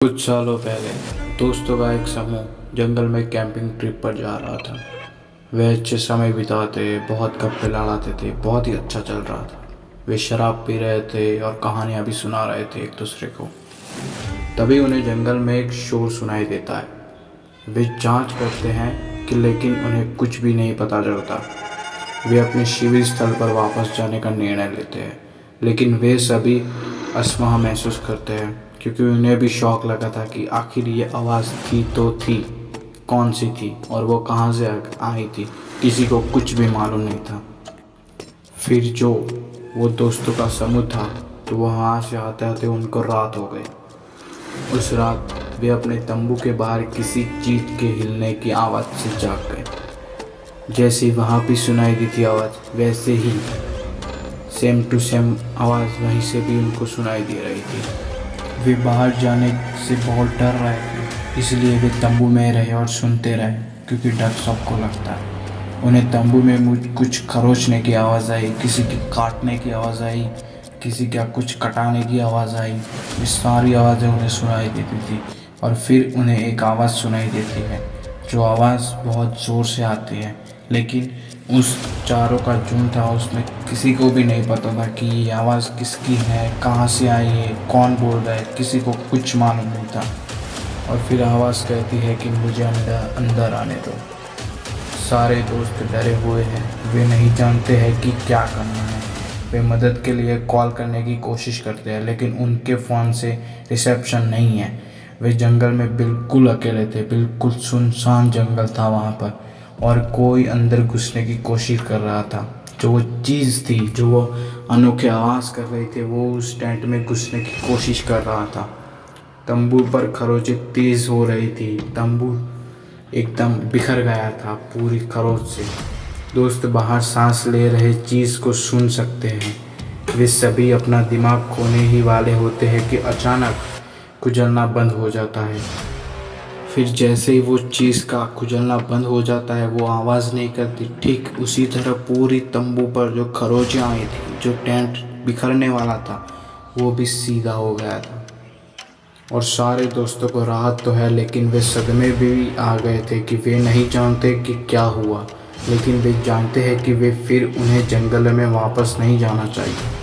कुछ सालों पहले दोस्तों का एक समूह जंगल में कैंपिंग ट्रिप पर जा रहा था। वे अच्छे समय बिताते, बहुत गप्पे लड़ाते थे, बहुत ही अच्छा चल रहा था। वे शराब पी रहे थे और कहानियाँ भी सुना रहे थे एक दूसरे को। तभी उन्हें जंगल में एक शोर सुनाई देता है। वे जांच करते हैं कि लेकिन उन्हें कुछ भी नहीं पता चलता। वे अपने शिविर स्थल पर वापस जाने का निर्णय लेते हैं, लेकिन वे सभी असमह महसूस करते हैं क्योंकि उन्हें भी शौक लगा था कि आखिर ये आवाज़ थी तो थी कौन सी थी और वो कहाँ से आई थी। किसी को कुछ भी मालूम नहीं था। फिर जो वो दोस्तों का समूह था तो वहाँ से आते आते उनको रात हो गई। उस रात वे अपने तंबू के बाहर किसी चीज़ के हिलने की आवाज़ से जाग गए। जैसे वहाँ भी सुनाई दी थी आवाज़, वैसे ही सेम टू सेम आवाज़ वहीं से भी उनको सुनाई दे रही थी। वे बाहर जाने से बहुत डर रहे थे, इसलिए वे तंबू में रहे और सुनते रहे क्योंकि डर सबको लगता है। उन्हें तंबू में कुछ खरोचने की आवाज़ आई, किसी की काटने की आवाज़ आई, किसी का कुछ कटाने की आवाज़ आई। ये सारी आवाज़ें उन्हें सुनाई देती थी और फिर उन्हें एक आवाज़ सुनाई देती है जो आवाज़ बहुत ज़ोर से आती है, लेकिन उस चारों का झुंड था, उसमें किसी को भी नहीं पता था कि ये आवाज़ किसकी है, कहाँ से आई है, कौन बोल रहा है, किसी को कुछ मालूम नहीं था। और फिर आवाज़ कहती है कि मुझे अंदर आने दो। सारे दोस्त डरे हुए हैं, वे नहीं जानते हैं कि क्या करना है। वे मदद के लिए कॉल करने की कोशिश करते हैं, लेकिन उनके फ़ोन से रिसेप्शन नहीं है। वे जंगल में बिल्कुल अकेले थे, बिल्कुल सुनसान जंगल था वहाँ पर, और कोई अंदर घुसने की कोशिश कर रहा था। जो वो चीज़ थी जो वो अनोखी आवाज़ कर रही थी, वो उस टेंट में घुसने की कोशिश कर रहा था। तंबू पर खरोंचें तेज़ हो रही थी, तंबू एकदम बिखर गया था पूरी खरोंच से। दोस्त बाहर सांस ले रहे चीज़ को सुन सकते हैं। वे सभी अपना दिमाग खोने ही वाले होते हैं कि अचानक खुजलना बंद हो जाता है। फिर जैसे ही वो चीज़ का खुजलना बंद हो जाता है, वो आवाज़ नहीं करती। ठीक उसी तरह पूरी तंबू पर जो खरोंचें आई थी, जो टेंट बिखरने वाला था, वो भी सीधा हो गया था। और सारे दोस्तों को राहत तो है, लेकिन वे सदमे भी आ गए थे कि वे नहीं जानते कि क्या हुआ, लेकिन वे जानते हैं कि वे फिर उन्हें जंगल में वापस नहीं जाना चाहिए।